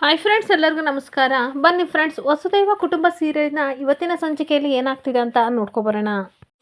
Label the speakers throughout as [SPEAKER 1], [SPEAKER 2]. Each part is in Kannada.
[SPEAKER 1] ಹಾಯ್ ಫ್ರೆಂಡ್ಸ್, ಎಲ್ಲರಿಗೂ ನಮಸ್ಕಾರ. ಬನ್ನಿ ಫ್ರೆಂಡ್ಸ್, ವಸುದೈವ ಕುಟುಂಬ ಸೀರಿಯಲ್ನ ಇವತ್ತಿನ ಸಂಚಿಕೆಯಲ್ಲಿ ಏನಾಗ್ತಿದೆ ಅಂತ ನೋಡ್ಕೊಬರೋಣ.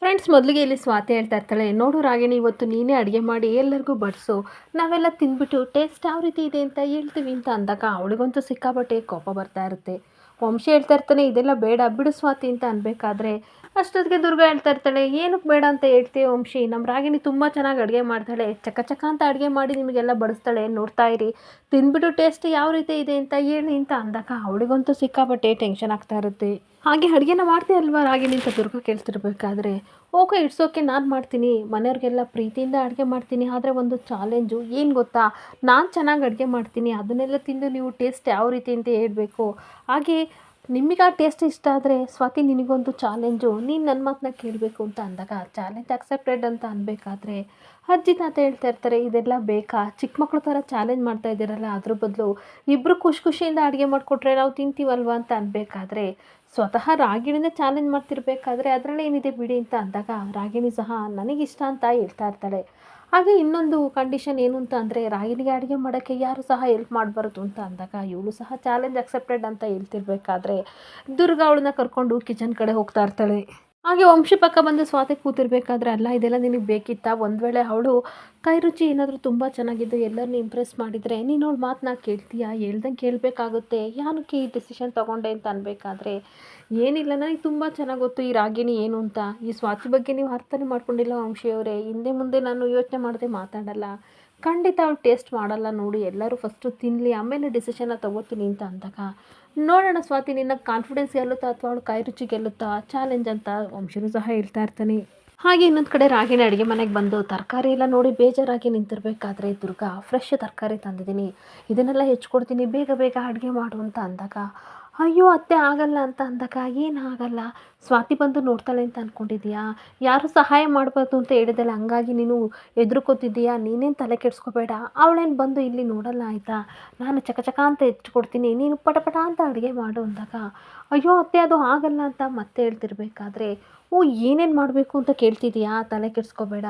[SPEAKER 1] ಫ್ರೆಂಡ್ಸ್, ಮೊದಲಿಗೆ ಇಲ್ಲಿ ಸ್ವಾತಿ ಹೇಳ್ತಾ ಇರ್ತಾಳೆ, ನೋಡು ರಾಗಿಣಿ, ಇವತ್ತು ನೀನೇ ಅಡುಗೆ ಮಾಡಿ ಎಲ್ಲರಿಗೂ ಬಡಿಸು, ನಾವೆಲ್ಲ ತಿಂದ್ಬಿಟ್ಟು ಟೇಸ್ಟ್ ಯಾವ ರೀತಿ ಇದೆ ಅಂತ ಹೇಳ್ತೀವಿ ಅಂತ ಅಂದಾಗ ಅವಳಿಗಂತೂ ಸಿಕ್ಕಾಬಟ್ಟೆ ಕೋಪ ಬರ್ತಾ ಇರುತ್ತೆ. ವಂಶಿ ಹೇಳ್ತಾ ಇರ್ತಾನೆ, ಇದೆಲ್ಲ ಬೇಡ ಬಿಡು ಸ್ವಾತಿ ಅಂತ ಅನ್ಬೇಕಾದ್ರೆ ಅಷ್ಟೊತ್ತಿಗೆ ದುರ್ಗಾ ಹೇಳ್ತಾ ಇರ್ತಾಳೆ, ಏನಕ್ಕೆ ಬೇಡ ಅಂತ ಹೇಳ್ತೀವಿ ವಂಶಿ, ನಮ್ಮ ರಾಗಿಣಿ ತುಂಬ ಚೆನ್ನಾಗಿ ಅಡುಗೆ ಮಾಡ್ತಾಳೆ, ಚಕ ಚಕ ಅಂತ ಅಡುಗೆ ಮಾಡಿ ನಿಮಗೆಲ್ಲ ಬಡಿಸ್ತಾಳೆ, ನೋಡ್ತಾ ಇರಿ, ತಿಂದ್ಬಿಟ್ಟು ಟೇಸ್ಟ್ ಯಾವ ರೀತಿ ಇದೆ ಅಂತ ಹೇಳಿ ಅಂತ ಅಂದಾಗ ಅವಳಿಗಂತೂ ಸಿಕ್ಕಾಪಟ್ಟೆ ಟೆನ್ಷನ್ ಆಗ್ತಾ ಇರುತ್ತೆ. ಹಾಗೆ ಅಡುಗೆನ ಮಾಡ್ತೀಯ ಅಲ್ವಾ ರಾಗಿಣಿ ಅಂತ ದುರ್ಗಾ ಕೇಳ್ತಿರ್ಬೇಕಾದ್ರೆ, ಓಕೆ ಇಟ್ಸ್ ಓಕೆ, ನಾನು ಮಾಡ್ತೀನಿ, ಮನೆಯವ್ರಿಗೆಲ್ಲ ಪ್ರೀತಿಯಿಂದ ಅಡುಗೆ ಮಾಡ್ತೀನಿ, ಆದರೆ ಒಂದು ಚಾಲೆಂಜು ಏನು ಗೊತ್ತಾ, ನಾನು ಚೆನ್ನಾಗಿ ಅಡುಗೆ ಮಾಡ್ತೀನಿ, ಅದನ್ನೆಲ್ಲ ತಿಂದು ನೀವು ಟೇಸ್ಟ್ ಯಾವ ರೀತಿ ಅಂತ ಹೇಳಬೇಕು. ಹಾಗೆ ನಿಮಗೆ ಆ ಟೇಸ್ಟ್ ಇಷ್ಟ ಆದರೆ ಸ್ವಾತಿ ನಿನಗೊಂದು ಚಾಲೆಂಜು, ನೀನು ನನ್ನ ಮಾತನ್ನ ಕೇಳಬೇಕು ಅಂತ ಅಂದಾಗ ಚಾಲೆಂಜ್ ಅಕ್ಸೆಪ್ಟೆಡ್ ಅಂತ ಅನ್ಬೇಕಾದ್ರೆ ಅಜ್ಜಿ ತಾತ ಹೇಳ್ತಾ ಇರ್ತಾರೆ, ಇದೆಲ್ಲ ಬೇಕಾ, ಚಿಕ್ಕ ಮಕ್ಳು ಥರ ಚಾಲೆಂಜ್ ಮಾಡ್ತಾ ಇದ್ದೀರಲ್ಲ, ಅದ್ರ ಬದಲು ಇಬ್ಬರು ಖುಷಿಯಿಂದ ಅಡುಗೆ ಮಾಡಿಕೊಟ್ರೆ ನಾವು ತಿಂತೀವಲ್ವ ಅಂತ ಅನ್ಬೇಕಾದ್ರೆ ಸ್ವತಃ ರಾಗಿಣಿನೇ ಚಾಲೆಂಜ್ ಮಾಡ್ತಿರ್ಬೇಕಾದ್ರೆ ಅದರಲ್ಲಿ ಏನಿದೆ ಬಿಡಿ ಅಂತ ಅಂದಾಗ ರಾಗಿಣಿ ಸಹ ನನಗಿಷ್ಟ ಅಂತ ಹೇಳ್ತಾ ಇರ್ತಾಳೆ. ಹಾಗೆ ಇನ್ನೊಂದು ಕಂಡೀಷನ್ ಏನು ಅಂತ ಅಂದರೆ, ರಾಗಿಣಿಗೆ ಅಡುಗೆ ಮಾಡೋಕ್ಕೆ ಯಾರು ಸಹ ಹೆಲ್ಪ್ ಮಾಡಬಾರ್ದು ಅಂತ ಅಂದಾಗ ಇವಳು ಸಹ ಚಾಲೆಂಜ್ ಅಕ್ಸೆಪ್ಟೆಡ್ ಅಂತ ಹೇಳ್ತಿರ್ಬೇಕಾದ್ರೆ ದುರ್ಗಾ ಅವಳನ್ನ ಕರ್ಕೊಂಡು ಕಿಚನ್ ಕಡೆ ಹೋಗ್ತಾ ಇರ್ತಾಳೆ. ಹಾಗೆ ವಂಶಿ ಪಕ್ಕ ಬಂದು ಸ್ವಾತಿ ಕೂತಿರ್ಬೇಕಾದ್ರೆ, ಅಲ್ಲ ಇದೆಲ್ಲ ನಿನಗೆ ಬೇಕಿತ್ತಾ, ಒಂದು ವೇಳೆ ಅವಳು ಕೈ ರುಚಿ ಏನಾದರೂ ತುಂಬ ಚೆನ್ನಾಗಿದ್ದು ಎಲ್ಲರನ್ನೂ ಇಂಪ್ರೆಸ್ ಮಾಡಿದರೆ ನೀನು ಅವಳು ಮಾತನ್ನ ಕೇಳ್ತೀಯಾ, ಹೇಳ್ದಂಗೆ ಕೇಳಬೇಕಾಗುತ್ತೆ, ಏನಕ್ಕೆ ಈ ಡಿಸಿಷನ್ ತೊಗೊಂಡೆ ಅಂತ ಅನ್ಬೇಕಾದ್ರೆ, ಏನಿಲ್ಲ ನನಗೆ ತುಂಬ ಚೆನ್ನಾಗಿ ಗೊತ್ತು ಈ ರಾಗಿಣಿ ಏನು ಅಂತ, ಈ ಸ್ವಾತಿ ಬಗ್ಗೆ ನೀವು ಅರ್ಥನೇ ಮಾಡ್ಕೊಂಡಿಲ್ಲ ವಂಶಿಯವರೇ, ಹಿಂದೆ ಮುಂದೆ ನಾನು ಯೋಚನೆ ಮಾಡದೆ ಮಾತಾಡಲ್ಲ, ಖಂಡಿತ ಅವಳು ಟೇಸ್ಟ್ ಮಾಡಲ್ಲ, ನೋಡಿ ಎಲ್ಲರೂ ಫಸ್ಟು ತಿನ್ನಲಿ ಆಮೇಲೆ ಡಿಸಿಷನ್ನ ತೊಗೋತೀನಿ ಅಂತ ಅಂದಾಗ ನೋಡೋಣ ಸ್ವಾತಿ ನಿನ್ನ ಕಾನ್ಫಿಡೆನ್ಸ್ ಗೆಲ್ಲುತ್ತಾ ಅಥವಾ ಅವಳು ಕೈ ರುಚಿ ಗೆಲ್ಲುತ್ತಾ ಚಾಲೆಂಜ್ ಅಂತ ವಂಶನೂ ಸಹ ಹೇಳ್ತಾ ಇರ್ತಾನೆ. ಹಾಗೆ ಇನ್ನೊಂದು ಕಡೆ ರಾಗಿಣಿ ಅಡುಗೆ ಮನೆಗೆ ಬಂದು ತರಕಾರಿ ಎಲ್ಲ ನೋಡಿ ಬೇಜಾರಾಗಿ ನಿಂತಿರ್ಬೇಕಾದ್ರೆ ದುರ್ಗಾ ಫ್ರೆಶ್ ತರಕಾರಿ ತಂದಿದ್ದೀನಿ, ಇದನ್ನೆಲ್ಲ ಹೆಚ್ಚಿಕೊಡ್ತೀನಿ, ಬೇಗ ಬೇಗ ಅಡುಗೆ ಮಾಡು ಅಂತ ಅಂದಾಗ, ಅಯ್ಯೋ ಅತ್ತೆ ಆಗಲ್ಲ ಅಂತ ಅಂದಾಗ, ಏನು ಆಗಲ್ಲ, ಸ್ವಾತಿ ಬಂದು ನೋಡ್ತಾಳೆ ಅಂತ ಅಂದ್ಕೊಂಡಿದ್ದೀಯಾ, ಯಾರು ಸಹಾಯ ಮಾಡಬಾರ್ದು ಅಂತ ಹೇಳಿದಲ್ಲ, ಹಂಗಾಗಿ ನೀನು ಹೆದರ್ಕೋತಿದ್ದೀಯಾ, ನೀನೇನು ತಲೆ ಕೆಡಿಸ್ಕೋಬೇಡ, ಅವಳೇನು ಬಂದು ಇಲ್ಲಿ ನೋಡಲ್ಲ ಆಯಿತಾ, ನಾನು ಚಕ ಅಂತ ಹೆಚ್ಚಿಕೊಡ್ತೀನಿ, ನೀನು ಪಟ ಅಂತ ಅಡುಗೆ ಮಾಡು ಅಂದಾಗ, ಅಯ್ಯೋ ಅತ್ತೆ ಅದು ಆಗಲ್ಲ ಅಂತ ಮತ್ತೆ ಹೇಳ್ತಿರ್ಬೇಕಾದ್ರೆ, ಓ ಏನೇನು ಮಾಡಬೇಕು ಅಂತ ಕೇಳ್ತಿದ್ದೀಯಾ, ತಲೆ ಕೆಡಿಸ್ಕೋಬೇಡ,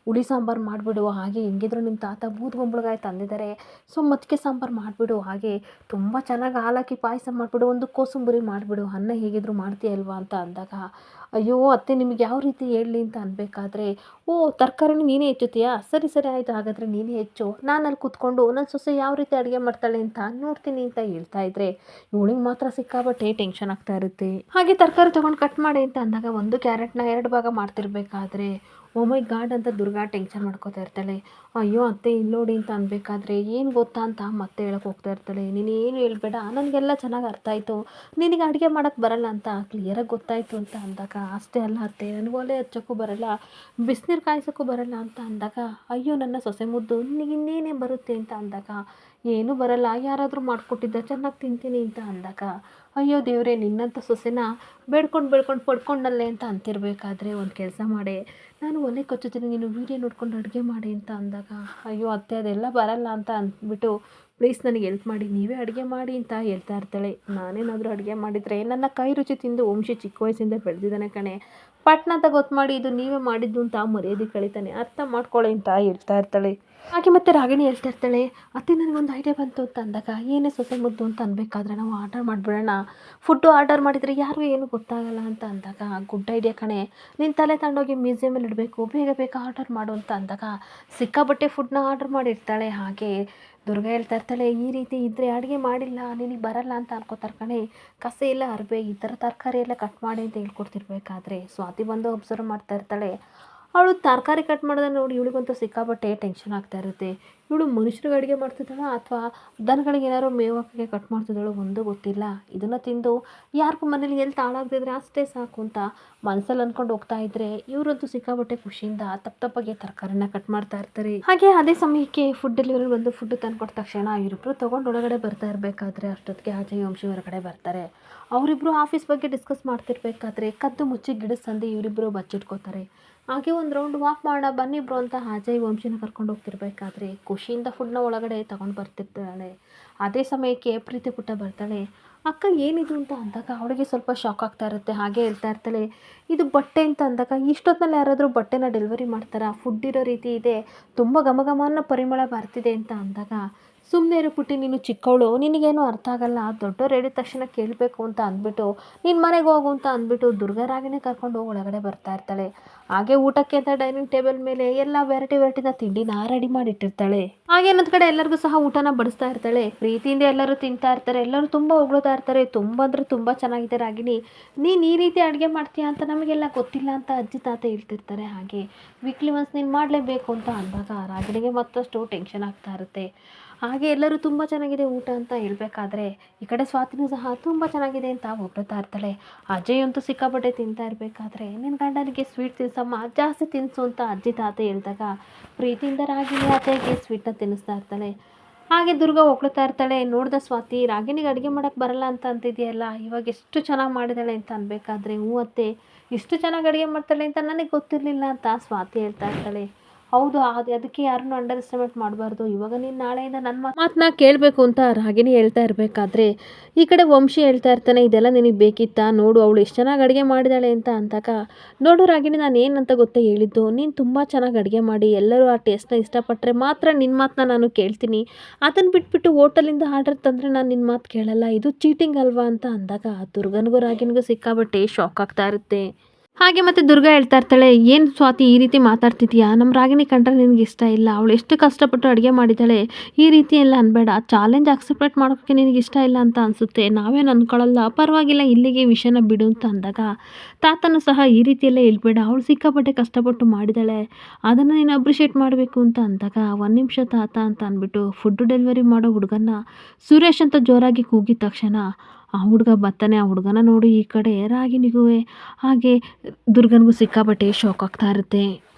[SPEAKER 1] ಹುಳಿ ಸಾಂಬಾರು ಮಾಡಿಬಿಡು, ಹಾಗೆ ಹೆಂಗಿದ್ರು ನಿಮ್ಮ ತಾತ ಬೂದ್ಗುಂಬಳಕಾಯಿ ತಂದಿದ್ದಾರೆ, ಸೊ ಮತ್ತಿಗೆ ಸಾಂಬಾರು ಮಾಡಿಬಿಡು, ಹಾಗೆ ತುಂಬ ಚೆನ್ನಾಗಿ ಹಾಲಾಕಿ ಪಾಯಸ ಮಾಡಿಬಿಡು, ಒಂದು ಕೋಸಂಬರಿ ಮಾಡಿಬಿಡು, ಅನ್ನ ಹೇಗಿದ್ರು ಮಾಡ್ತೀಯಲ್ವಾ ಅಂತ ಅಂದಾಗ, ಅಯ್ಯೋ ಅತ್ತೆ ನಿಮಗೆ ಯಾವ ರೀತಿ ಹೇಳಲಿ ಅಂತ ಅನ್ಬೇಕಾದ್ರೆ, ಓ ತರಕಾರಿನ ನೀನೇ ಹೆಚ್ಚುತ್ತೀಯಾ, ಸರಿ ಆಯಿತು, ಹಾಗಾದರೆ ನೀನೇ ಹೆಚ್ಚು, ನಾನು ಅಲ್ಲಿ ಕೂತ್ಕೊಂಡು ನನ್ನ ಸೊಸೆ ಯಾವ ರೀತಿ ಅಡುಗೆ ಮಾಡ್ತಾಳೆ ಅಂತ ನೋಡ್ತೀನಿ ಅಂತ ಹೇಳ್ತಾ ಇದ್ರೆ ಇವಳಿಗೆ ಮಾತ್ರ ಸಿಕ್ಕಾಬಟ್ಟೆ ಟೆನ್ಷನ್ ಆಗ್ತಾ ಇರುತ್ತೆ. ಹಾಗೆ ತರಕಾರಿ ತೊಗೊಂಡು ಕಟ್ ಮಾಡಿ ಅಂತ ಅಂದಾಗ ಒಂದು ಕ್ಯಾರೆಟ್ನ 2 ಭಾಗ ಮಾಡ್ತಿರ್ಬೇಕಾದ್ರೆ, ಓ ಮೈ ಗಾಡ್ ಅಂತ ದುರ್ಗಾ ಟೆನ್ಷನ್ ಮಾಡ್ಕೋತಾ ಇರ್ತಾಳೆ. ಅಯ್ಯೋ ಅತ್ತೆ ಇಲ್ಲಿ ನೋಡಿ ಅಂತ ಅನ್ಬೇಕಾದ್ರೆ, ಏನು ಗೊತ್ತಾ ಅಂತ ಮತ್ತೆ ಹೇಳಕ್ಕೆ ಹೋಗ್ತಾ ಇರ್ತಾಳೆ, ನೀನೇನು ಹೇಳ್ಬೇಡ, ನನಗೆಲ್ಲ ಚೆನ್ನಾಗಿ ಅರ್ಥ ಆಯಿತು, ನಿನಗೆ ಅಡುಗೆ ಮಾಡೋಕ್ಕೆ ಬರಲ್ಲ ಅಂತ ಕ್ಲಿಯರಾಗಿ ಗೊತ್ತಾಯಿತು ಅಂತ ಅಂದಾಗ, ಅಷ್ಟೇ ಅಲ್ಲ ಅತ್ತೆ ನನಗೆ ಒಲೆ ಹಚ್ಚೋಕ್ಕೂ ಬರಲ್ಲ, ಬಿಸಿನೀರು ಕಾಯಿಸೋಕ್ಕೂ ಬರಲ್ಲ ಅಂತ ಅಂದಾಗ, ಅಯ್ಯೋ ನನ್ನ ಸೊಸೆ ಮುದ್ದು ನಿನಗೆ ಇನ್ನೇನೇ ಬರುತ್ತೆ ಅಂತ ಅಂದಾಗ, ಏನೂ ಬರಲ್ಲ, ಯಾರಾದರೂ ಮಾಡಿಕೊಟ್ಟಿದ್ದ ಚೆನ್ನಾಗಿ ತಿಂತೀನಿ ಅಂತ ಅಂದಾಗ, ಅಯ್ಯೋ ದೇವರೇ ನಿನ್ನಂಥ ಸೊಸೆನ ಬೇಡ್ಕೊಂಡು ಪಡ್ಕೊಂಡಲ್ಲೇ ಅಂತ ಅಂತಿರ್ಬೇಕಾದ್ರೆ, ಒಂದು ಕೆಲಸ ಮಾಡಿ ನಾನು ಒಲೆ ಕೊಚ್ಚುತ್ತೀನಿ, ನೀನು ವೀಡಿಯೋ ನೋಡ್ಕೊಂಡು ಅಡುಗೆ ಮಾಡಿ ಅಂತ ಅಂದಾಗ, ಅಯ್ಯೋ ಅತ್ತೆ ಅದೆಲ್ಲ ಬರಲ್ಲ ಅಂತ ಅಂದ್ಬಿಟ್ಟು ಪ್ಲೀಸ್ ನನಗೆ ಹೆಲ್ಪ್ ಮಾಡಿ, ನೀವೇ ಅಡುಗೆ ಮಾಡಿ ಅಂತ ಹೇಳ್ತಾ ಇರ್ತಾಳೆ. ನಾನೇನಾದರೂ ಅಡುಗೆ ಮಾಡಿದರೆ ನನ್ನ ಕೈ ರುಚಿ ತಿಂದು ವಂಶಿ ಚಿಕ್ಕ ವಯಸ್ಸಿಂದ ಬೆಳೆದಿದ್ದಾನೆ ಕಣೆ, ಪಟ್ನ ಅಂತ ಗೊತ್ತು ಮಾಡಿ ಇದು ನೀವೇ ಮಾಡಿದ್ದು ಅಂತ ಮರ್ಯಾದೆ ಕಳೀತಾನೆ, ಅರ್ಥ ಮಾಡ್ಕೊಳ್ಳಿ ಅಂತ ಹೇಳ್ತಾ ಇರ್ತಾಳೆ. ಹಾಗೆ ಮತ್ತೆ ರಾಗಿಣಿ ಹೇಳ್ತಾ ಇರ್ತಾಳೆ, ಅತ್ತೆ ನನಗೊಂದು ಐಡಿಯಾ ಬಂತು ಅಂತ ಅಂದಾಗ, ಏನೇ ಸೊಸೆ ಮುದ್ದು ಅಂತ ಅನ್ಬೇಕಾದ್ರೆ ನಾವು ಆರ್ಡರ್ ಮಾಡಿಬಿಡೋಣ, ಫುಡ್ಡು ಆರ್ಡರ್ ಮಾಡಿದರೆ ಯಾರಿಗೂ ಏನೂ ಗೊತ್ತಾಗಲ್ಲ ಅಂತ ಅಂದಾಗ, ಗುಡ್ ಐಡಿಯಾ ಕಣೆ, ನಿನ್ನ ತಲೆ ತಗೊಂಡೋಗಿ ಮ್ಯೂಸಿಯಮಲ್ಲಿ ಇಡಬೇಕು, ಬೇಗ ಆರ್ಡರ್ ಮಾಡು ಅಂತ ಅಂದಾಗ ಸಿಕ್ಕಾಬಟ್ಟೆ ಫುಡ್ನ ಆರ್ಡರ್ ಮಾಡಿರ್ತಾಳೆ. ಹಾಗೆ ದುರ್ಗಾ ಹೇಳ್ತಾ ಇರ್ತಾಳೆ, ಈ ರೀತಿ ಇದ್ದರೆ ಅಡುಗೆ ಮಾಡಿಲ್ಲ ನಿನಗೆ ಬರಲ್ಲ ಅಂತ ಅನ್ಕೋತಾರೆ ಕಣೆ, ಕಸೆ ಇಲ್ಲ ಅರ್ಬೆ ಈ ಥರ ತರಕಾರಿ ಎಲ್ಲ ಕಟ್ ಮಾಡಿ ಅಂತ ಹೇಳ್ಕೊಡ್ತಿರ್ಬೇಕಾದ್ರೆ ಸ್ವಾತಿ ಬಂದು ಅಬ್ಸರ್ವ್ ಮಾಡ್ತಾ ಇರ್ತಾಳೆ. ಅವಳು ತರಕಾರಿ ಕಟ್ ಮಾಡೋದನ್ನ ನೋಡಿ ಇವಳಿಗಂತೂ ಸಿಕ್ಕಾಪಟ್ಟೆ ಟೆನ್ಷನ್ ಆಗ್ತಾ ಇರುತ್ತೆ. ಇವಳು ಮನುಷ್ಯರಿಗೆ ಅಡುಗೆ ಮಾಡ್ತಿದ್ದಾಳೋ ಅಥವಾ ದನಗಳಿಗೆ ಏನಾದ್ರು ಮೇವು ಹಾಕೋಕ್ಕೆ ಕಟ್ ಮಾಡ್ತಿದ್ದಾಳೋ ಒಂದು ಗೊತ್ತಿಲ್ಲ, ಇದನ್ನು ತಿಂದು ಯಾರಿಗೂ ಮನೇಲಿ ಹೆಲ್ತ್ ಹಾಳಾಗ್ತಿದ್ರೆ ಅಷ್ಟೇ ಸಾಕು ಅಂತ ಮನಸ್ಸಲ್ಲಿ ಅಂದ್ಕೊಂಡು ಹೋಗ್ತಾ ಇದ್ರೆ ಇವರಂತೂ ಸಿಕ್ಕಾಪಟ್ಟೆ ಖುಷಿಯಿಂದ ತಪ್ಪಾಗಿ ತರಕಾರಿನ ಕಟ್ ಮಾಡ್ತಾ ಇರ್ತಾರೆ. ಹಾಗೆ ಅದೇ ಸಮಯಕ್ಕೆ ಫುಡ್ ಡೆಲಿವರಿ ಬಂದು ಫುಡ್ ತಂದ್ಕೊಟ್ಟ ತಕ್ಷಣ ಇವರಿಬ್ರು ತೊಗೊಂಡು ಒಳಗಡೆ ಬರ್ತಾ ಇರಬೇಕಾದ್ರೆ ಅಷ್ಟೊತ್ತಿಗೆ ಅಜಯ್ ವಂಶಿ ಹೊರಗಡೆ ಬರ್ತಾರೆ. ಅವರಿಬ್ಬರು ಆಫೀಸ್ ಬಗ್ಗೆ ಡಿಸ್ಕಸ್ ಮಾಡ್ತಿರ್ಬೇಕಾದ್ರೆ ಕದ್ದು ಮುಚ್ಚಿ ಗಿಡದ ಸಂದಿ ಇವರಿಬ್ಬರು ಬಚ್ಚಿಟ್ಕೋತಾರೆ. ಹಾಗೆ ಒಂದು ರೌಂಡ್ ವಾಕ್ ಮಾಡೋಣ ಬನ್ನಿ ಬ್ರೋ ಅಂತ ಅಜಯ್ ವಂಶಿನ ಕರ್ಕೊಂಡು ಹೋಗ್ತಿರ್ಬೇಕಾದ್ರೆ ಖುಷಿಯಿಂದ ಫುಡ್ನ ಒಳಗಡೆ ತಗೊಂಡು ಬರ್ತಿರ್ತಾಳೆ. ಅದೇ ಸಮಯಕ್ಕೆ ಪ್ರೀತಿ ಪುಟ್ಟ ಬರ್ತಾಳೆ. ಅಕ್ಕ ಏನಿದು ಅಂತ ಅಂದಾಗ ಅವಳಿಗೆ ಸ್ವಲ್ಪ ಶಾಕ್ ಆಗ್ತಾ ಇರುತ್ತೆ. ಹಾಗೆ ಹೇಳ್ತಾ ಇರ್ತಾಳೆ, ಇದು ಬಟ್ಟೆ ಅಂತ ಅಂದಾಗ ಇಷ್ಟೊತ್ತಿನಲ್ಲಿ ಯಾರಾದರೂ ಬಟ್ಟೆನ ಡೆಲಿವರಿ ಮಾಡ್ತಾರಾ, ಫುಡ್ ಇರೋ ರೀತಿ ಇದೆ, ತುಂಬ ಘಮ ಅನ್ನೋ ಪರಿಮಳ ಬರ್ತಿದೆ ಅಂತ ಅಂದಾಗ ಸುಮ್ಮನೆ ಇರು ಪುಟ್ಟಿ, ನೀನು ಚಿಕ್ಕವಳು, ನಿನಗೇನು ಅರ್ಥ ಆಗಲ್ಲ, ದೊಡ್ಡವ್ರು ಹೇಳಿದ ತಕ್ಷಣ ಕೇಳಬೇಕು ಅಂತ ಅಂದ್ಬಿಟ್ಟು ನಿನ್ನ ಮನೆಗೆ ಹೋಗು ಅಂತ ಅಂದ್ಬಿಟ್ಟು ದುರ್ಗಾರಾಗಿನೇ ಕರ್ಕೊಂಡು ಒಳಗಡೆ ಬರ್ತಾ ಇರ್ತಾಳೆ. ಹಾಗೆ ಊಟಕ್ಕೆ ಅಂತ ಡೈನಿಂಗ್ ಟೇಬಲ್ ಮೇಲೆ ಎಲ್ಲ ವೆರೈಟಿನ ತಿಂಡಿನ ರೆಡಿ ಮಾಡಿಟ್ಟಿರ್ತಾಳೆ. ಹಾಗೆ ಇನ್ನೊಂದು ಕಡೆ ಎಲ್ಲರಿಗೂ ಸಹ ಊಟನ ಬಡಿಸ್ತಾ ಇರ್ತಾಳೆ. ಪ್ರೀತಿಯಿಂದ ಎಲ್ಲರೂ ತಿಂತಾ ಇರ್ತಾರೆ, ಎಲ್ಲರೂ ತುಂಬ ಹೊಗಳ್ತಾ ಇರ್ತಾರೆ. ತುಂಬ ಅಂದರೆ ತುಂಬ ಚೆನ್ನಾಗಿದೆ ರಾಗಿಣಿ, ನೀನು ಈ ರೀತಿ ಅಡುಗೆ ಮಾಡ್ತೀಯಾ ಅಂತ ನಮಗೆಲ್ಲ ಗೊತ್ತಿಲ್ಲ ಅಂತ ಅಜ್ಜಿ ತಾತ ಹೇಳ್ತಿರ್ತಾರೆ. ಹಾಗೆ ವೀಕ್ಲಿ ಒನ್ಸ್ ನೀನು ಮಾಡಲೇಬೇಕು ಅಂತ ಅಂದಾಗ ರಾಗಿಣಿಗೆ ಮತ್ತಷ್ಟು ಟೆನ್ಷನ್ ಆಗ್ತಾ ಇರುತ್ತೆ. ಹಾಗೆ ಎಲ್ಲರೂ ತುಂಬ ಚೆನ್ನಾಗಿದೆ ಊಟ ಅಂತ ಹೇಳಬೇಕಾದ್ರೆ ಈ ಕಡೆ ಸ್ವಾತಿನೂ ಸಹ ತುಂಬ ಚೆನ್ನಾಗಿದೆ ಅಂತ ಹೊಗಳ್ತಾ ಇರ್ತಾಳೆ. ಅಜಯ್ ಅಂತೂ ಸಿಕ್ಕಾಪಟ್ಟೆ ತಿಂತಾ ಇರಬೇಕಾದ್ರೆ ನಿನ್ನ ಗಂಡನಿಗೆ ಸ್ವೀಟ್ ತಿನ್ಸಮ್ಮ, ಜಾಸ್ತಿ ತಿನ್ನಿಸು ಅಂತ ಅಜ್ಜಿ ತಾತ ಹೇಳಿದಾಗ ಪ್ರೀತಿಯಿಂದ ರಾಗಿಣಿ ಅಜಯ್ಗೆ ಸ್ವೀಟ್ನ ತಿನ್ನಿಸ್ತಾ ಇರ್ತಾಳೆ. ಹಾಗೆ ದುರ್ಗಾ ಹೊಗಳ್ತಾ ಇರ್ತಾಳೆ. ನೋಡ್ದ ಸ್ವಾತಿ, ರಾಗಿಣಿಗೆ ಅಡುಗೆ ಮಾಡೋಕ್ಕೆ ಬರಲ್ಲ ಅಂತ ಅಂತಿದೆಯಲ್ಲ, ಇವಾಗ ಎಷ್ಟು ಚೆನ್ನಾಗಿ ಮಾಡಿದಾಳೆ ಅಂತ ಅನ್ಬೇಕಾದ್ರೆ ಹ್ಞೂ ಅತ್ತೆ, ಇಷ್ಟು ಚೆನ್ನಾಗಿ ಅಡುಗೆ ಮಾಡ್ತಾಳೆ ಅಂತ ನನಗೆ ಗೊತ್ತಿರಲಿಲ್ಲ ಅಂತ ಸ್ವಾತಿ ಹೇಳ್ತಾ ಇರ್ತಾಳೆ. ಹೌದು, ಅದಕ್ಕೆ ಯಾರನ್ನೂ ಅಂಡರ್ ಎಸ್ಟಿಮೇಟ್ ಮಾಡಬಾರ್ದು. ಇವಾಗ ನೀನು ನಾಳೆಯಿಂದ ನನ್ನ ಮಾತನ್ನ ಕೇಳಬೇಕು ಅಂತ ರಾಗಿಣಿ ಹೇಳ್ತಾ ಇರಬೇಕಾದ್ರೆ ಈ ಕಡೆ ವಂಶಿ ಹೇಳ್ತಾ ಇರ್ತಾನೆ, ಇದೆಲ್ಲ ನಿನಗೆ ಬೇಕಿತ್ತಾ, ನೋಡು ಅವಳು ಎಷ್ಟು ಚೆನ್ನಾಗಿ ಅಡುಗೆ ಮಾಡಿದಾಳೆ ಅಂತ ಅಂದಾಗ, ನೋಡು ರಾಗಿಣಿ, ನಾನು ಏನಂತ ಗೊತ್ತೇ ಹೇಳಿದ್ದು, ನೀನು ತುಂಬ ಚೆನ್ನಾಗಿ ಅಡುಗೆ ಮಾಡಿ ಎಲ್ಲರೂ ಆ ಟೇಸ್ಟ್ನ ಇಷ್ಟಪಟ್ಟರೆ ಮಾತ್ರ ನಿನ್ನ ಮಾತನ್ನ ನಾನು ಕೇಳ್ತೀನಿ. ಅದನ್ನು ಬಿಟ್ಬಿಟ್ಟು ಹೋಟೆಲಿಂದ ಆರ್ಡರ್ ತಂದರೆ ನಾನು ನಿನ್ನ ಮಾತು ಕೇಳಲ್ಲ, ಇದು ಚೀಟಿಂಗ್ ಅಲ್ವಾ ಅಂತ ಅಂದಾಗ ದುರ್ಗನಿಗೂ ರಾಗಿಣಿಗೂ ಸಿಕ್ಕಾಬಟ್ಟೆ ಶಾಕ್ ಆಗ್ತಾ ಇರುತ್ತೆ. ಹಾಗೆ ಮತ್ತು ದುರ್ಗಾ ಹೇಳ್ತಾ ಇರ್ತಾಳೆ, ಏನು ಸ್ವಾತಿ ಈ ರೀತಿ ಮಾತಾಡ್ತಿದ್ಯಾ, ನಮ್ಮ ರಾಗಿಣಿ ಕಂಡ್ರೆ ನಿನಗೆ ಇಷ್ಟ ಇಲ್ಲ, ಅವಳು ಎಷ್ಟು ಕಷ್ಟಪಟ್ಟು ಅಡುಗೆ ಮಾಡಿದ್ದಾಳೆ, ಈ ರೀತಿ ಎಲ್ಲ ಅನ್ಬೇಡ, ಚಾಲೆಂಜ್ ಅಕ್ಸೆಪ್ಟ್ ಮಾಡೋಕ್ಕೆ ನಿನಗೆ ಇಷ್ಟ ಇಲ್ಲ ಅಂತ ಅನಿಸುತ್ತೆ, ನಾವೇನು ಅಂದ್ಕೊಳ್ಳಲ್ಲ, ಪರವಾಗಿಲ್ಲ ಇಲ್ಲಿಗೆ ವಿಷಯನ ಬಿಡು ಅಂತ ಅಂದಾಗ ತಾತನೂ ಸಹ ಈ ರೀತಿಯೆಲ್ಲ ಹೇಳ್ಬೇಡ, ಅವಳು ಸಿಕ್ಕಾಪಟ್ಟೆ ಕಷ್ಟಪಟ್ಟು ಮಾಡಿದ್ದಾಳೆ, ಅದನ್ನು ನೀನು ಅಪ್ರಿಷಿಯೇಟ್ ಮಾಡಬೇಕು ಅಂತ ಅಂದಾಗ ಒಂದು ನಿಮಿಷ ತಾತ ಅಂತ ಅಂದ್ಬಿಟ್ಟು ಫುಡ್ ಡೆಲಿವರಿ ಮಾಡೋ ಹುಡುಗನ್ನ ಸುರೇಶ್ ಅಂತ ಜೋರಾಗಿ ಕೂಗಿದ ತಕ್ಷಣ ಆ ಹುಡುಗ ಬರ್ತಾನೆ. ಆ ಹುಡುಗನ ನೋಡಿ ಈ ಕಡೆ ರಾಗಿಣಿಗೂ ಹಾಗೆ ದುರ್ಗನಿಗೂ ಸಿಕ್ಕಾಪಟ್ಟೆ ಶಾಕ್ ಆಗ್ತಾ ಇರುತ್ತೆ.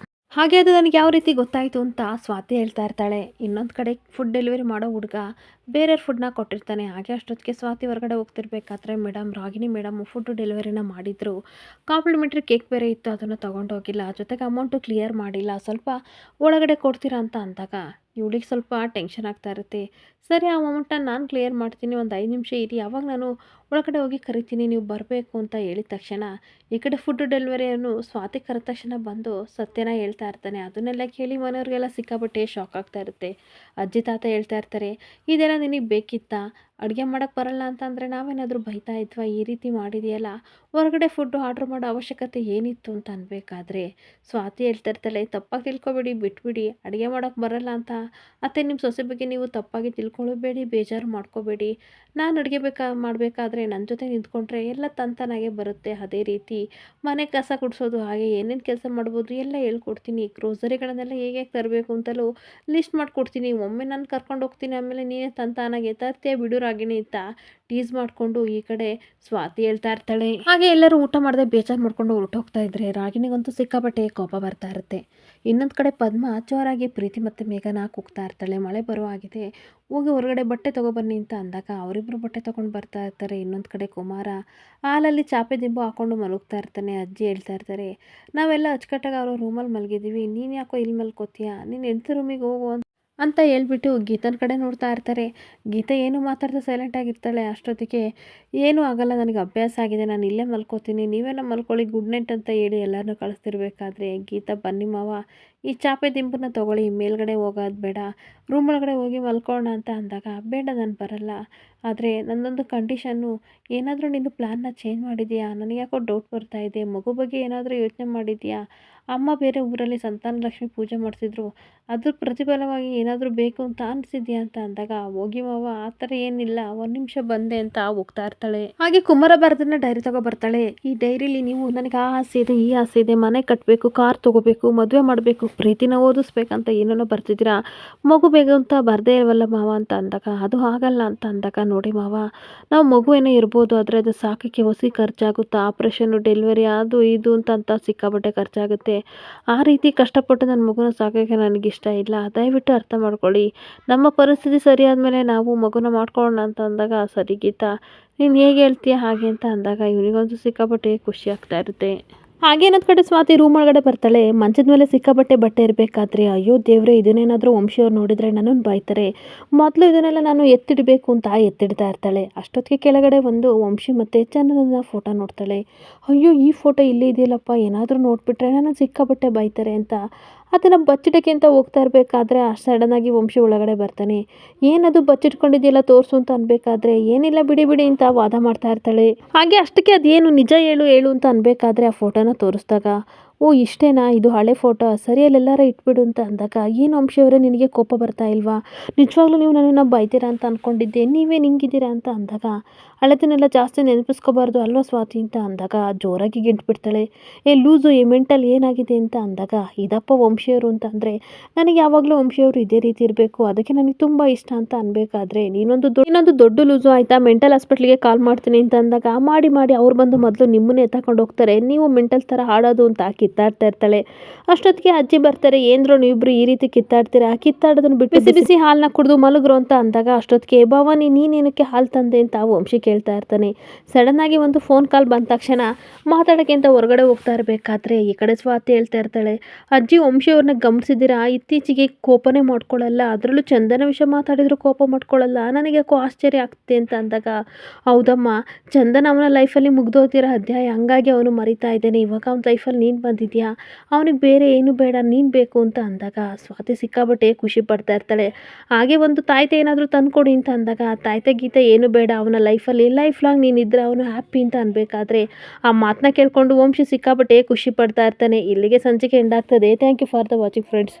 [SPEAKER 1] ಹಾಗೆ ಅದು ನನಗೆ ಯಾವ ರೀತಿ ಗೊತ್ತಾಯಿತು ಅಂತ ಸ್ವಾತಿ ಹೇಳ್ತಾ ಇರ್ತಾಳೆ. ಇನ್ನೊಂದು ಕಡೆ ಫುಡ್ ಡೆಲಿವರಿ ಮಾಡೋ ಹುಡುಗ ಬೇರೆಯವ್ರ ಫುಡ್ನ ಕೊಟ್ಟಿರ್ತಾನೆ. ಹಾಗೆ ಅಷ್ಟೊತ್ತಿಗೆ ಸ್ವಾತಿ ಹೊರಗಡೆ ಹೋಗ್ತಿರ್ಬೇಕಾದ್ರೆ ರಾಗಿಣಿ ಮೇಡಮ್ ಫುಡ್ ಡೆಲಿವರಿನ ಮಾಡಿದ್ರು, ಕಾಂಪ್ಲಿಮೆಂಟ್ರಿ ಕೇಕ್ ಬೇರೆ ಇತ್ತು, ಅದನ್ನು ತೊಗೊಂಡೋಗಿಲ್ಲ, ಜೊತೆಗೆ ಅಮೌಂಟು ಕ್ಲಿಯರ್ ಮಾಡಿಲ್ಲ, ಸ್ವಲ್ಪ ಒಳಗಡೆ ಕೊಡ್ತೀರಾ ಅಂತ ಅಂದಾಗ ಇವಳಿಗೆ ಸ್ವಲ್ಪ ಟೆನ್ಷನ್ ಆಗ್ತಾ ಇರುತ್ತೆ. ಸರಿ, ಆ ಅಮೌಂಟನ್ನ ನಾನು ಕ್ಲಿಯರ್ ಮಾಡ್ತೀನಿ, ಒಂದು 5 ನಿಮಿಷ ಇರಿ, ಅವಾಗ ನಾನು ಒಳಗಡೆ ಹೋಗಿ ಕರಿತೀನಿ, ನೀವು ಬರಬೇಕು ಅಂತ ಹೇಳಿದ ತಕ್ಷಣ ಈ ಕಡೆ ಫುಡ್ ಡೆಲಿವರಿಯನ್ನು ಸ್ವಾತಿ ಕರೆದ ತಕ್ಷಣ ಬಂದು ಸತ್ಯನ ಹೇಳ್ತಾ ಇರ್ತಾನೆ. ಅದನ್ನೆಲ್ಲ ಕೇಳಿ ಮನೆಯವ್ರಿಗೆಲ್ಲ ಸಿಕ್ಕಾಪಟ್ಟೆ ಶಾಕ್ ಆಗ್ತಾ ಇರುತ್ತೆ. ಅಜ್ಜಿ ತಾತ ಹೇಳ್ತಾ ಇರ್ತಾರೆ, ಇದೆಲ್ಲ ನಿನಗೆ ಬೇಕಿತ್ತಾ, ಅಡುಗೆ ಮಾಡೋಕ್ಕೆ ಬರಲ್ಲ ಅಂತಂದರೆ ನಾವೇನಾದರೂ ಬೈತಾ ಇದ್ವಾ, ಈ ರೀತಿ ಮಾಡಿದೆಯಲ್ಲ, ಹೊರಗಡೆ ಫುಡ್ಡು ಆರ್ಡ್ರ್ ಮಾಡೋ ಅವಶ್ಯಕತೆ ಏನಿತ್ತು ಅಂತ ಅನ್ಬೇಕಾದ್ರೆ ಸ್ವಾತಿ ಹೇಳ್ತಾ ಇರ್ತಾಳೆ, ತಪ್ಪಾಗಿ ತಿಳ್ಕೊಬೇಡಿ, ಬಿಟ್ಬಿಡಿ, ಅಡುಗೆ ಮಾಡೋಕ್ಕೆ ಬರಲ್ಲ ಅಂತ ಅತ್ತೆ ನಿಮ್ಮ ಸೊಸೆ ಬಗ್ಗೆ ನೀವು ತಪ್ಪಾಗಿ ತಿಳ್ಕೊಳ್ಳಬೇಡಿ, ಬೇಜಾರು ಮಾಡ್ಕೋಬೇಡಿ, ನಾನು ಅಡುಗೆ ಮಾಡಬೇಕಾದ್ರೆ ನನ್ನ ಜೊತೆ ನಿಂತ್ಕೊಂಡ್ರೆ ಎಲ್ಲ ತಂತನಾಗೆ ಬರುತ್ತೆ, ಅದೇ ರೀತಿ ಮನೆ ಕಸ ಗುಡಿಸೋದು, ಹಾಗೆ ಏನೇನು ಕೆಲಸ ಮಾಡ್ಬೋದು ಎಲ್ಲ ಹೇಳ್ಕೊಡ್ತೀನಿ, ಗ್ರೋಸರಿಗಳನ್ನೆಲ್ಲ ಹೇಗೆ ತರಬೇಕು ಅಂತಲೂ ಲಿಸ್ಟ್ ಮಾಡಿಕೊಡ್ತೀನಿ, ಒಮ್ಮೆ ನಾನು ಕರ್ಕೊಂಡು ಹೋಗ್ತೀನಿ, ಆಮೇಲೆ ನೀನೇ ತಂತಾನಾಗೆ ತರ್ತೀಯ ಬಿಡು ರಾಗಿಣಿ ಅಂತ ಟೀಸ್ ಮಾಡಿಕೊಂಡು ಈ ಕಡೆ ಸ್ವಾತಿ ಹೇಳ್ತಾ ಇರ್ತಾಳೆ. ಹಾಗೆ ಎಲ್ಲರೂ ಊಟ ಮಾಡದೆ ಬೇಜಾರು ಮಾಡ್ಕೊಂಡು ಹೊರಟೋಗ್ತಾ ಇದ್ರೆ ರಾಗಿಣಿಗಂತೂ ಸಿಕ್ಕಾಪಟ್ಟೆ ಕೋಪ ಬರ್ತಾ ಇರುತ್ತೆ. ಇನ್ನೊಂದು ಕಡೆ ಪದ್ಮ ಜೋರಾಗಿ ಪ್ರೀತಿ ಮತ್ತು ಮೇಘನ ಕೂಗ್ತಾ ಇರ್ತಾಳೆ, ಮಳೆ ಬರೋ ಆಗಿದೆ, ಹೋಗಿ ಹೊರಗಡೆ ಬಟ್ಟೆ ತೊಗೊಬನ್ನಿ ಅಂತ ಅಂದಾಗ ಅವರಿಬ್ಬರು ಬಟ್ಟೆ ತೊಗೊಂಡು ಬರ್ತಾ ಇರ್ತಾರೆ. ಇನ್ನೊಂದು ಕಡೆ ಕುಮಾರ ಹಾಲಲ್ಲಿ ಚಾಪೆ ದಿಂಬು ಹಾಕ್ಕೊಂಡು ಮಲಗ್ತಾ ಇರ್ತಾನೆ. ಅಜ್ಜಿ ಹೇಳ್ತಾ ಇರ್ತಾರೆ, ನಾವೆಲ್ಲ ಅಚ್ಚುಕಟ್ಟಾಗಿ ಅವ್ರ ರೂಮಲ್ಲಿ ಮಲಗಿದ್ದೀವಿ, ನೀನು ಯಾಕೋ ಇಲ್ಲಿ ಮಲ್ಕೋತೀಯಾ, ನೀನು ಹೆಂಡತಿ ರೂಮಿಗೆ ಹೋಗು ಅಂತ ಹೇಳ್ಬಿಟ್ಟು ಗೀತನ ಕಡೆ ನೋಡ್ತಾ ಇರ್ತಾರೆ. ಗೀತಾ ಏನು ಮಾತಾಡ್ತಾ ಸೈಲೆಂಟಾಗಿರ್ತಾಳೆ. ಅಷ್ಟೊತ್ತಿಗೆ ಏನೂ ಆಗಲ್ಲ, ನನಗೆ ಅಭ್ಯಾಸ ಆಗಿದೆ, ನಾನು ಇಲ್ಲೇ ಮಲ್ಕೋತೀನಿ, ನೀವೇನೋ ಮಲ್ಕೊಳ್ಳಿ, ಗುಡ್ ನೈಟ್ ಅಂತ ಹೇಳಿ ಎಲ್ಲರನ್ನೂ ಕಳಿಸ್ತಿರ್ಬೇಕಾದ್ರೆ ಗೀತಾ, ಬನ್ನಿ ಮಾವ, ಈ ಚಾಪೆ ದಿಂಬನ್ನ ತೊಗೊಳ್ಳಿ, ಮೇಲ್ಗಡೆ ಹೋಗೋದು ಬೇಡ, ರೂಮ್ ಒಳಗಡೆ ಹೋಗಿ ಮಲ್ಕೊಳ್ಳೋಣ ಅಂತ ಅಂದಾಗ ಬೇಡ ನಾನು ಬರಲ್ಲ, ಆದರೆ ನನ್ನೊಂದು ಕಂಡೀಷನ್ನು, ಏನಾದರೂ ನೀನು ಪ್ಲ್ಯಾನ್ನ ಚೇಂಜ್ ಮಾಡಿದೆಯಾ, ನನಗೆ ಯಾಕೋ ಡೌಟ್ ಬರ್ತಾ ಇದೆ, ಮಗು ಬಗ್ಗೆ ಏನಾದರೂ ಯೋಚನೆ ಮಾಡಿದೆಯಾ, ಅಮ್ಮ ಬೇರೆ ಊರಲ್ಲಿ ಸಂತಾನ ಲಕ್ಷ್ಮಿ ಪೂಜೆ ಮಾಡ್ತಿದ್ರು, ಅದ್ರ ಪ್ರತಿಫಲವಾಗಿ ಏನಾದರೂ ಬೇಕು ಅಂತ ಅನಿಸಿದ್ಯಾ ಅಂತ ಅಂದಾಗ ಹೋಗಿ ಮಾವ, ಆ ಥರ ಏನಿಲ್ಲ, ಒಂದು ನಿಮಿಷ ಬಂದೆ ಅಂತ ಹೋಗ್ತಾ ಇರ್ತಾಳೆ. ಹಾಗೆ ಕುಮಾರ ಬರೆದನ್ನ ಡೈರಿ ಬರ್ತಾಳೆ. ಈ ಡೈರಿಲಿ ನೀವು ನನಗೆ ಆ ಆಸೆ ಇದೆ, ಈ ಆಸೆ ಇದೆ, ಮನೆ ಕಟ್ಟಬೇಕು, ಕಾರ್ ತೊಗೋಬೇಕು, ಮದುವೆ ಮಾಡಬೇಕು, ಪ್ರೀತಿನ ಓದಿಸ್ಬೇಕಂತ ಏನೇನೋ ಬರ್ತಿದ್ದೀರಾ, ಮಗು ಬೇಕು ಅಂತ ಬರದೇ ಇಲ್ವಲ್ಲ ಮಾವ ಅಂತ ಅಂದಾಗ ಅದು ಆಗಲ್ಲ ಅಂತ ಅಂದಾಗ, ನೋಡಿ ಮಾವ, ನಾವು ಮಗು ಏನೋ ಇರ್ಬೋದು, ಆದರೆ ಅದು ಸಾಕೋಕ್ಕೆ ಹೊಸಿ ಖರ್ಚಾಗುತ್ತೆ, ಆಪ್ರೇಷನ್ನು, ಡೆಲಿವರಿ, ಅದು ಇದು ಅಂತ ಸಿಕ್ಕಾಪಟ್ಟೆ ಖರ್ಚಾಗುತ್ತೆ, ಆ ರೀತಿ ಕಷ್ಟಪಟ್ಟು ನನ್ನ ಮಗುನ ಸಾಕೋಕ್ಕೆ ನನಗಿಷ್ಟ ಇಲ್ಲ, ದಯವಿಟ್ಟು ಅರ್ಥ ಮಾಡ್ಕೊಳ್ಳಿ, ನಮ್ಮ ಪರಿಸ್ಥಿತಿ ಸರಿಯಾದ ಮೇಲೆ ನಾವು ಮಗುನ ಮಾಡ್ಕೊಳ್ಳೋಣ ಅಂತ ಅಂದಾಗ, ಸರಿ ಗೀತಾ, ನೀನು ಹೇಗೆ ಹೇಳ್ತೀಯ ಹಾಗೆ ಅಂತ ಅಂದಾಗ ಇವನಿಗಂತೂ ಸಿಕ್ಕಾಪಟ್ಟೆ ಖುಷಿ ಆಗ್ತಾ ಇರುತ್ತೆ. ಹಾಗೆ ಇನ್ನೊಂದು ಕಡೆ ಸ್ವಾತಿ ರೂಮ್ ಒಳಗಡೆ ಬರ್ತಾಳೆ. ಮಂಚದ ಮೇಲೆ ಸಿಕ್ಕಾಪಟ್ಟೆ ಬಟ್ಟೆ ಇರಬೇಕಾದ್ರೆ, ಅಯ್ಯೋ ದೇವ್ರೆ, ಇದನ್ನೇನಾದರೂ ವಂಶಿಯವ್ರು ನೋಡಿದರೆ ನನ್ನನ್ನು ಬೈತಾರೆ, ಮೊದಲು ಇದನ್ನೆಲ್ಲ ನಾನು ಎತ್ತಿಡಬೇಕು ಅಂತ ಎತ್ತಿಡ್ತಾ ಇರ್ತಾಳೆ. ಅಷ್ಟೊತ್ತಿಗೆ ಕೆಳಗಡೆ ಒಂದು ವಂಶಿ ಮತ್ತು ಚಂದನನ ಫೋಟೋ ನೋಡ್ತಾಳೆ. ಅಯ್ಯೋ, ಈ ಫೋಟೋ ಇಲ್ಲೇ ಇದೆಯಲ್ಲಪ್ಪ, ಏನಾದರೂ ನೋಡಿಬಿಟ್ರೆ ನನ್ನ ಸಿಕ್ಕಾಪಟ್ಟೆ ಬೈತಾರೆ ಅಂತ ಅದನ್ನು ಬಚ್ಚಿಡಕ್ಕೆ ಅಂತ ಹೋಗ್ತಾ ಇರಬೇಕಾದ್ರೆ ಸಡನ್ನಾಗಿ ವಂಶಿ ಒಳಗಡೆ ಬರ್ತಾನೆ. ಏನದು ಬಚ್ಚಿಟ್ಕೊಂಡಿದೆಯಲ್ಲ ತೋರಿಸು ಅಂತ ಅನ್ಬೇಕಾದ್ರೆ ಏನಿಲ್ಲ ಬಿಡಿ ಬಿಡಿ ಅಂತ ವಾದ ಮಾಡ್ತಾ ಇರ್ತಾಳೆ. ಹಾಗೆ ಅಷ್ಟಕ್ಕೆ ಅದೇನು ನಿಜ ಹೇಳು ಹೇಳು ಅಂತ ಅನ್ಬೇಕಾದ್ರೆ ಆ ಫೋಟೋನ ತೋರಿಸ್ದಾಗ ಓ ಇಷ್ಟೇನಾ, ಇದು ಹಳೆ ಫೋಟೋ, ಸರಿ ಅಲ್ಲೆಲ್ಲಾರ ಇಟ್ಬಿಡು ಅಂತ ಅಂದಾಗ ಏನು ವಂಶಿಯವರೇ ನಿನಗೆ ಕೋಪ ಬರ್ತಾ ಇಲ್ವಾ, ನಿಜವಾಗ್ಲೂ ನೀವು ನನ್ನನ್ನು ಬೈತೀರಾ ಅಂತ ಅಂದ್ಕೊಂಡಿದ್ದೆ, ನೀವೇನು ಹಿಂಗಿದ್ದೀರಾ ಅಂತ ಅಂದಾಗ ಹಳೆದನ್ನೆಲ್ಲ ಜಾಸ್ತಿ ನೆನಪಿಸ್ಕೋಬಾರ್ದು ಅಲ್ವಾ ಸ್ವಾತಿ ಅಂತ ಅಂದಾಗ ಜೋರಾಗಿ ಗೆಂಟ್ಬಿಡ್ತಾಳೆ. ಏ ಲೂಸು ಏ ಮೆಂಟಲ್ ಏನಾಗಿದೆ ಅಂತ ಅಂದಾಗ ಇದಪ್ಪ ವಂಶಿಯವರು ಅಂತ ಅಂದರೆ ನನಗೆ ಯಾವಾಗಲೂ ವಂಶಿಯವರು ಇದೇ ರೀತಿ ಇರಬೇಕು, ಅದಕ್ಕೆ ನನಗೆ ತುಂಬ ಇಷ್ಟ ಅಂತ ಅನ್ಬೇಕಾದ್ರೆ ಇನ್ನೊಂದು ದೊಡ್ಡ ಲೂಸು ಆಯಿತಾ, ಮೆಂಟಲ್ ಹಾಸ್ಪಿಟ್ಲಿಗೆ ಕಾಲ್ ಮಾಡ್ತೀನಿ ಅಂತ ಅಂದಾಗ ಮಾಡಿ ಅವ್ರು ಬಂದು ಮೊದಲು ನಿಮ್ಮನ್ನೇ ಎತ್ತಾಕೊಂಡು ಹೋಗ್ತಾರೆ, ನೀವು ಮೆಂಟಲ್ ಥರ ಹಾಡೋದು ಅಂತ ಕಿತ್ತಾಡ್ತಾ ಇರ್ತಾಳೆ. ಅಷ್ಟೊತ್ತಿಗೆ ಅಜ್ಜಿ ಬರ್ತಾರೆ. ಏನ್ರೋ ನೀವಿಬ್ರು ಈ ರೀತಿ ಕಿತ್ತಾಡ್ತೀರಾ, ಕಿತ್ತಾಡೋದನ್ನ ಬಿಟ್ಟು ಬಿಸಿ ಹಾಲನ್ನ ಕುಡಿದು ಮಲಗ್ರು ಅಂತ ಅಂದಾಗ ಅಷ್ಟೊತ್ತಿಗೆ ಭವಾನಿ ನೀನೇನಕ್ಕೆ ಹಾಲು ತಂದೆ ಅಂತ ವಂಶಿ ಕೇಳ್ತಾ ಇರ್ತಾನೆ. ಸಡನ್ ಆಗಿ ಒಂದು ಫೋನ್ ಕಾಲ್ ಬಂದ ತಕ್ಷಣ ಮಾತಾಡೋಕ್ಕೆ ಅಂತ ಹೊರಗಡೆ ಹೋಗ್ತಾ ಇರಬೇಕಾದ್ರೆ ಈ ಕಡೆ ಸ್ವಾತಿ ಹೇಳ್ತಾ ಇರ್ತಾಳೆ, ಅಜ್ಜಿ ವಂಶಿಯವ್ರನ್ನ ಗಮನಿಸಿದ್ದೀರಾ, ಇತ್ತೀಚೆಗೆ ಕೋಪನೇ ಮಾಡ್ಕೊಳ್ಳಲ್ಲ, ಅದರಲ್ಲೂ ಚಂದನ ವಿಷಯ ಮಾತಾಡಿದ್ರು ಕೋಪ ಮಾಡ್ಕೊಳ್ಳಲ್ಲ, ನನಗೆ ಯಾಕೋ ಆಶ್ಚರ್ಯ ಆಗ್ತಿದೆ ಅಂತ ಅಂದಾಗ ಹೌದಮ್ಮ, ಚಂದನ ಅವನ ಲೈಫಲ್ಲಿ ಮುಗ್ದೋಗ್ತಿರೋ ಅಧ್ಯಾಯ, ಹಂಗಾಗಿ ಅವನು ಮರಿತಾ ಇದ್ದಾನೆ, ಇವಾಗ ಅವನ ಲೈಫಲ್ಲಿ ನೀನು ಬಂದಿದ್ಯಾ, ಅವನಿಗೆ ಬೇರೆ ಏನು ಬೇಡ ನೀನು ಬೇಕು ಅಂತ ಅಂದಾಗ ಸ್ವಾತಿ ಸಿಕ್ಕಾಬಟ್ಟೆ ಖುಷಿ ಪಡ್ತಾ ಇರ್ತಾಳೆ. ಹಾಗೆ ಒಂದು ತಾಯ್ತೆ ಏನಾದರೂ ತಂದ್ಕೊಡಿ ಅಂತ ಅಂದಾಗ ತಾಯ್ತೆ ಗೀತೆ ಏನು ಬೇಡ, ಅವನ ಲೈಫಲ್ಲಿ ಲೈಫ್ ಲಾಂಗ್ ನೀನಿದ್ರೆ ಅವನು ಹ್ಯಾಪಿ ಅಂತ ಅನ್ಬೇಕಾದ್ರೆ ಆ ಮಾತನ್ನ ಕೇಳ್ಕೊಂಡು ವಂಶಿ ಸಿಕ್ಕಾಬಟ್ಟೆ ಖುಷಿ ಪಡ್ತಾ ಇರ್ತಾನೆ. ಇಲ್ಲಿಗೆ ಸಂಚಿಕೆ ಎಂಡ್ ಆಗ್ತದೆ. Thank you for the watching friends.